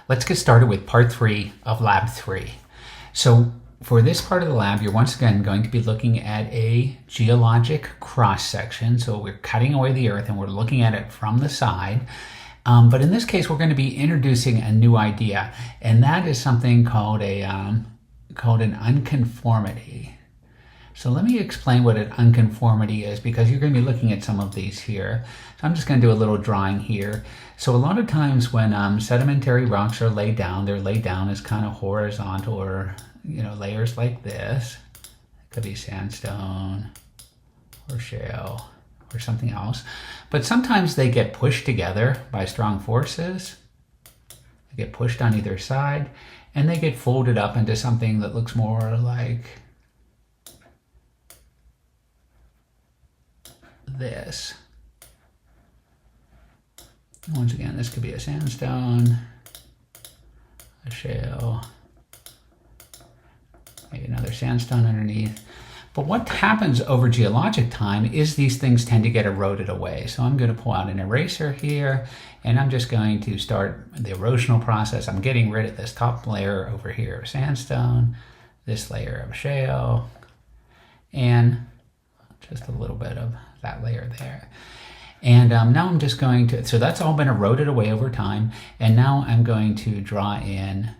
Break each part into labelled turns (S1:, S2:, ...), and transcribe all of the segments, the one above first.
S1: Let's get started with part 3 of lab 3. So for this part of the lab, you're once again going to be looking at a geologic cross-section. So we're cutting away the earth and we're looking at it from the side. But in this case, we're going to be introducing a new idea, and that is something called an unconformity. So let me explain what an unconformity is, because you're going to be looking at some of these here. So I'm just going to do a little drawing here. So a lot of times when sedimentary rocks are laid down, they're laid down as kind of horizontal, or layers like this. It could be sandstone or shale or something else. But sometimes they get pushed together by strong forces. They get pushed on either side, and they get folded up into something that looks more like this. Once again, this could be a sandstone, a shale, maybe another sandstone underneath. But what happens over geologic time is these things tend to get eroded away. So I'm going to pull out an eraser here, and I'm just going to start the erosional process. I'm getting rid of this top layer over here of sandstone, this layer of shale, and just a little bit of that layer there. And now I'm just going to, so that's all been eroded away over time, and now I'm going to draw in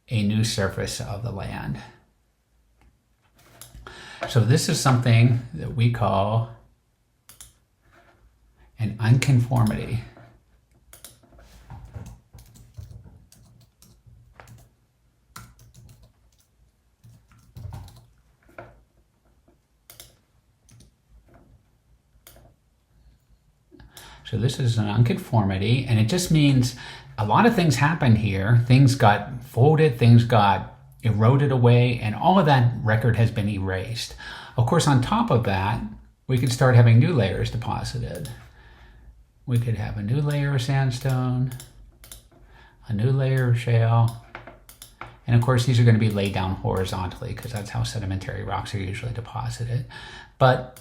S1: a new surface of the land. So this is something that we call an unconformity. So this is an unconformity, and it just means a lot of things happened here. Things got folded, things got eroded away, and all of that record has been erased. Of course, on top of that, we could start having new layers deposited. We could have a new layer of sandstone, a new layer of shale, and of course these are going to be laid down horizontally, because that's how sedimentary rocks are usually deposited. But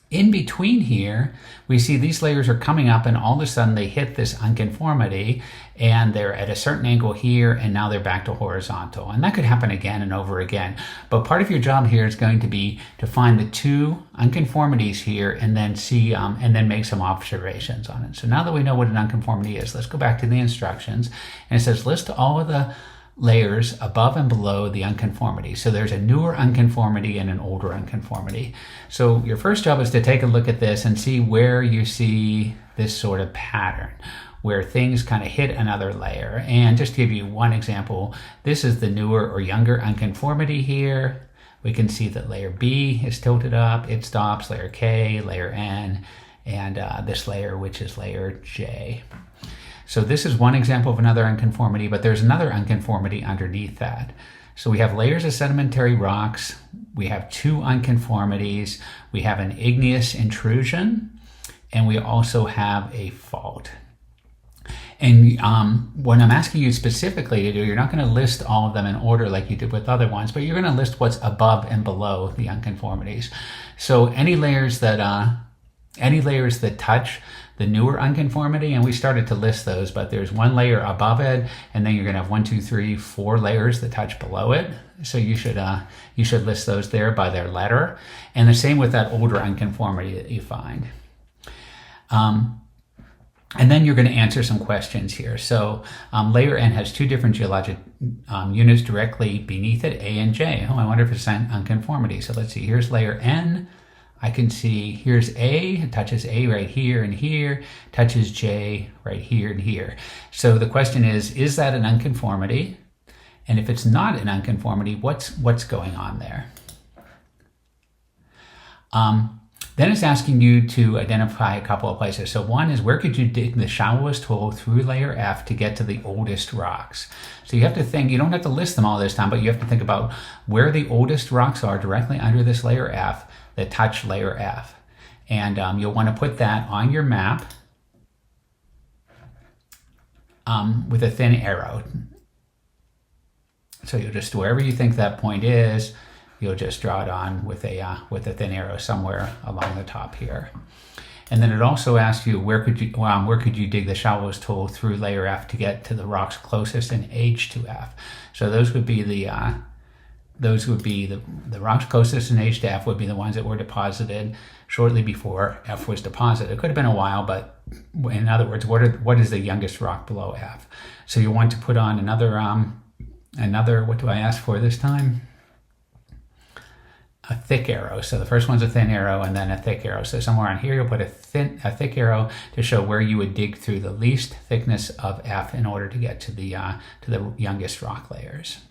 S1: in between here, we see these layers are coming up, and all of a sudden they hit this unconformity, and they're at a certain angle here, and now they're back to horizontal. And that could happen again and over again. But part of your job here is going to be to find the two unconformities here, and then see, and then make some observations on it. So now that we know what an unconformity is, let's go back to the instructions. And it says list all of the layers above and below the unconformity. So there's a newer unconformity and an older unconformity. So your first job is to take a look at this and see where you see this sort of pattern, where things kind of hit another layer. And just to give you one example, this is the newer or younger unconformity here. We can see that layer B is tilted up, it stops, layer K, layer N, and this layer, which is layer J. So this is one example of another unconformity, but there's another unconformity underneath that. So we have layers of sedimentary rocks, we have two unconformities, we have an igneous intrusion, and we also have a fault. And what I'm asking you specifically to do, you're not going to list all of them in order like you did with other ones, but you're going to list what's above and below the unconformities. So any layers that touch the newer unconformity, and we started to list those, but there's one layer above it, and then you're going to have 1, 2, 3, 4 layers that touch below it. So you should list those there by their letter, and the same with that older unconformity that you find. And then you're going to answer some questions here. So layer N has two different geologic units directly beneath it, A and J. Oh, I wonder if it's an unconformity. So let's see, here's layer N. I can see here's A, it touches A right here and here, touches J right here and here. So the question is that an unconformity? And if it's not an unconformity, what's going on there? Then it's asking you to identify a couple of places. So one is, where could you dig the shallowest hole through layer F to get to the oldest rocks? So you have to think, you don't have to list them all this time, but you have to think about where the oldest rocks are directly under this layer F that touch layer F. And you'll want to put that on your map with a thin arrow. So you'll just, wherever you think that point is, you'll just draw it on with a thin arrow somewhere along the top here. And then it also asks you where could you dig the shallows tool through layer F to get to the rocks closest in age to F. So those would be the rocks closest in age to F would be the ones that were deposited shortly before F was deposited. It could have been a while, but in other words, what is the youngest rock below F? So you want to put on another, what do I ask for this time? A thick arrow. So the first one's a thin arrow and then a thick arrow. So somewhere on here you'll put a thick arrow to show where you would dig through the least thickness of F in order to get to the youngest rock layers.